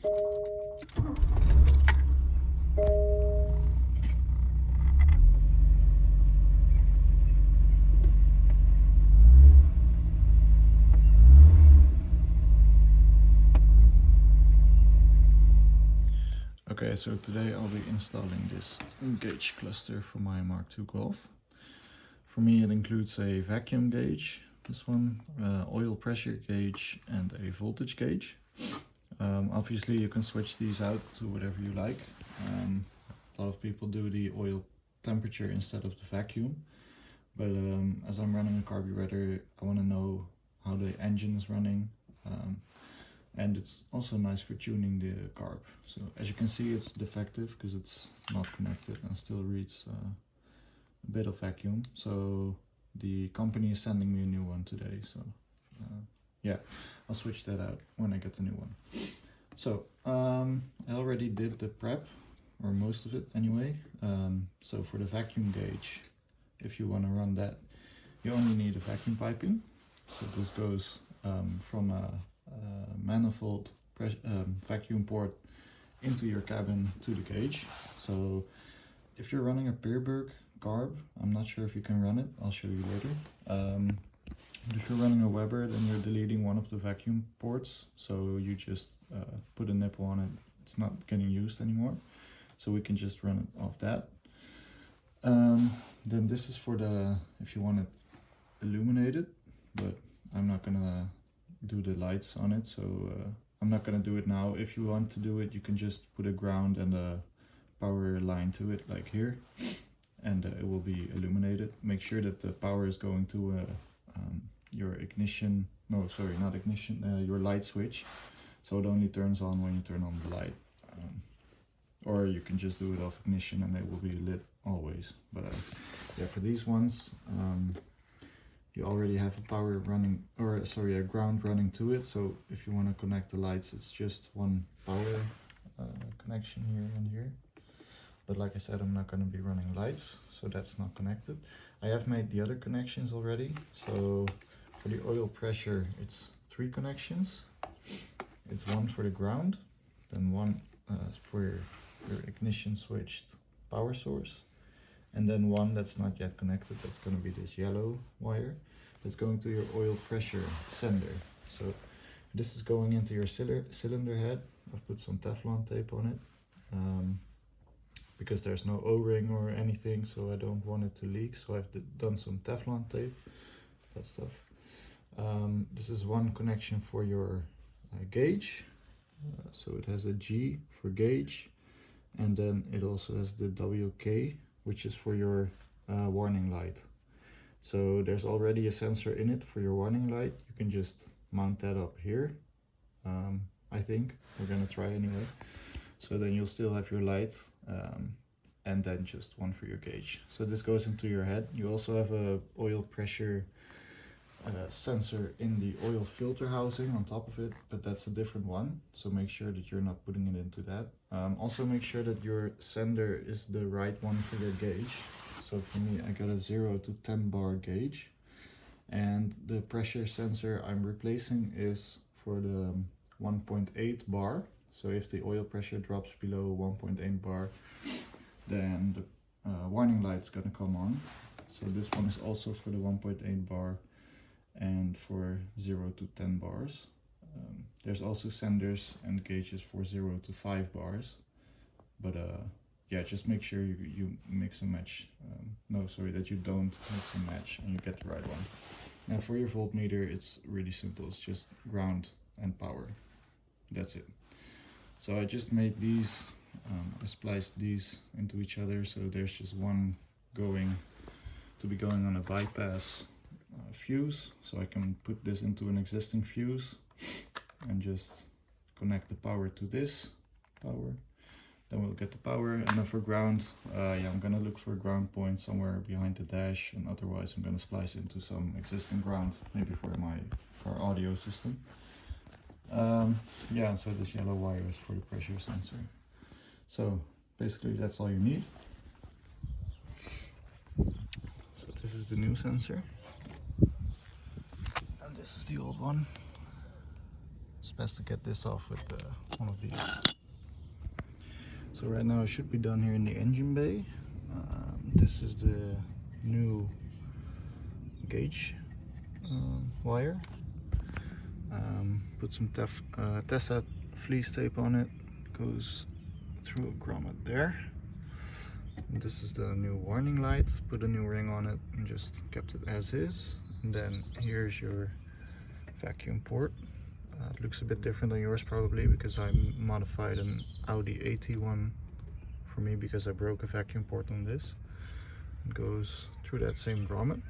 Okay, so today I'll be installing this gauge cluster for my MK2 Golf. For me it includes a vacuum gauge, this one, oil pressure gauge and a voltage gauge. Obviously you can switch these out to whatever you like. A lot of people do the oil temperature instead of the vacuum. But as I'm running a carburetor, I want to know how the engine is running. And it's also nice for tuning the carb. So as you can see, it's defective because it's not connected and still reads a bit of vacuum. So the company is sending me a new one today. So yeah, I'll switch that out when I get the new one. So I already did the prep, or most of it anyway. So for the vacuum gauge, if you want to run that, you only need a vacuum piping. So this goes from a manifold vacuum port into your cabin to the gauge. So if you're running a Peerberg carb, I'm not sure if you can run it, I'll show you later. But if you're running a Weber, then you're deleting one of the vacuum ports, so you just put a nipple on it, it's not getting used anymore, so we can just run it off that. Then this is for the, if you want it illuminated, but I'm not gonna do the lights on it, so I'm not gonna do it now. If you want to do it, you can just put a ground and a power line to it, like here, and it will be illuminated. Make sure that the power is going to your ignition, no sorry, not ignition, your light switch, so it only turns on when you turn on the light. Or you can just do it off ignition and it will be lit always. But yeah, for these ones, you already have a power running, or sorry, a ground running to it. So if you want to connect the lights, it's just one power connection here and here. But like I said, I'm not going to be running lights, so that's not connected. I have made the other connections already. So for the oil pressure, it's 3 connections. It's one for the ground, then one for your ignition switched power source, and then one that's not yet connected. That's going to be this yellow wire that's going to your oil pressure sender. So this is going into your cylinder head. I've put some Teflon tape on it because there's no O-ring or anything, so I don't want it to leak, so I've done some Teflon tape, that stuff. This is one connection for your gauge, so it has a G for gauge, and then it also has the WK, which is for your warning light. So there's already a sensor in it for your warning light. You can just mount that up here. I think we're gonna try anyway. So then you'll still have your light, and then just one for your gauge. So this goes into your head. You also have a oil pressure sensor in the oil filter housing on top of it, but that's a different one, so make sure that you're not putting it into that. Also make sure that your sender is the right one for your gauge. So for me, I got a 0 to 10 bar gauge, and the pressure sensor I'm replacing is for the 1.8 bar. So if the oil pressure drops below 1.8 bar, then the warning light's gonna come on. So this one is also for the 1.8 bar and for 0 to 10 bars. There's also senders and gauges for 0 to 5 bars, but yeah, just make sure you mix and match. That you don't mix and match and you get the right one. And for your voltmeter, it's really simple. It's just ground and power. That's it. So I just made these, I spliced these into each other, so there's just one going on a bypass fuse, so I can put this into an existing fuse and just connect the power to this power. Then we'll get the power, and then for ground, yeah, I'm gonna look for a ground point somewhere behind the dash, and otherwise I'm gonna splice into some existing ground, maybe for our audio system. Yeah, so this yellow wire is for the pressure sensor. So basically that's all you need. So this is the new sensor, and this is the old one. It's best to get this off with one of these. So right now I should be done here in the engine bay. This is the new gauge wire. Put some Tessa fleece tape on it, goes through a grommet there. And this is the new warning light, put a new ring on it and just kept it as is. And then here's your vacuum port. It looks a bit different than yours probably, because I modified an Audi AT1 for me because I broke a vacuum port on this. It goes through that same grommet.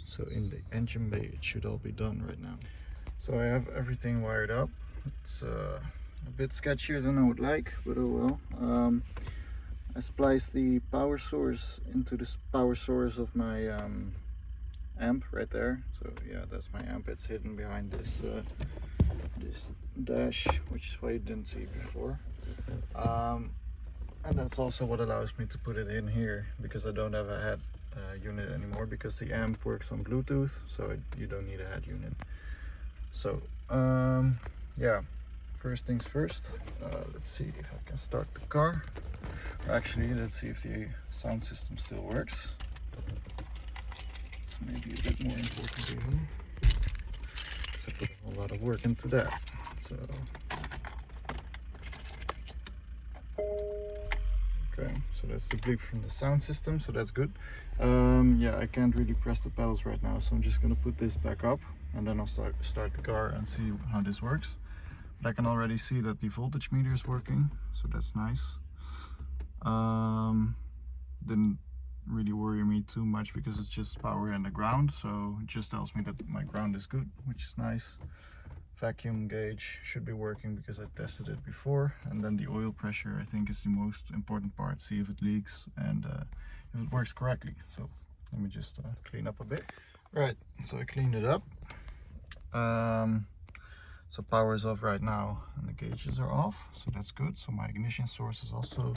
So in the engine bay it should all be done right now. So I have everything wired up. It's a bit sketchier than I would like, but oh well. I spliced the power source into the power source of my amp right there. So yeah, that's my amp. It's hidden behind this this dash, which is why you didn't see it before. And that's also what allows me to put it in here, because I don't have a head unit anymore, because the amp works on Bluetooth, so you don't need a head unit. So yeah, first things first, let's see if I can start the car. Actually, let's see if the sound system still works. It's maybe a bit more important even. So I put a whole lot of work into that. So okay, so that's the bleep from the sound system, so that's good. Yeah, I can't really press the pedals right now, so I'm just gonna put this back up and then I'll start the car and see how this works. But I can already see that the voltage meter is working, so that's nice. Didn't really worry me too much because it's just power and the ground, so it just tells me that my ground is good, which is nice. Vacuum gauge should be working because I tested it before, and then the oil pressure I think is the most important part. See if it leaks and if it works correctly. So let me just clean up a bit. Right, so I cleaned it up. So power is off right now and the gauges are off, so that's good. So my ignition source is also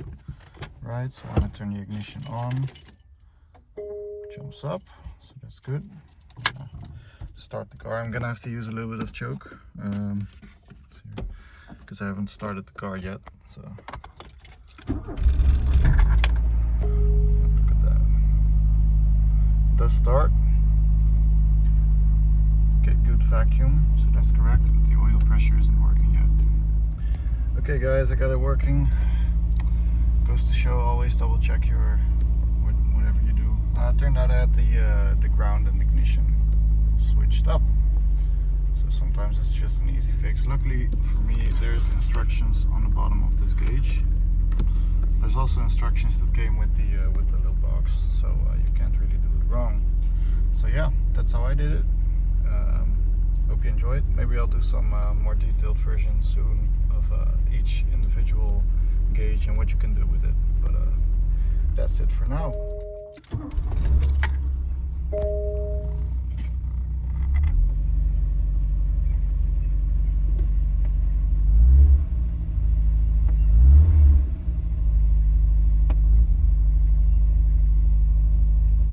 right, so when I turn the ignition on, it jumps up, so that's good. Start the car. I'm gonna have to use a little bit of choke because I haven't started the car yet. So look at that. It does start. Get good vacuum, so that's correct, but the oil pressure isn't working yet. Okay guys, I got it working. Goes to show, always double check your whatever you do. Turned out I had the ground and ignition switched up, so sometimes it's just an easy fix. Luckily for me, there's instructions on the bottom of this gauge. There's also instructions that came with the little box, so you can't really do it wrong. So yeah, that's how I did it. Hope you enjoyed. Maybe I'll do some more detailed version soon of each individual gauge and what you can do with it, but that's it for now.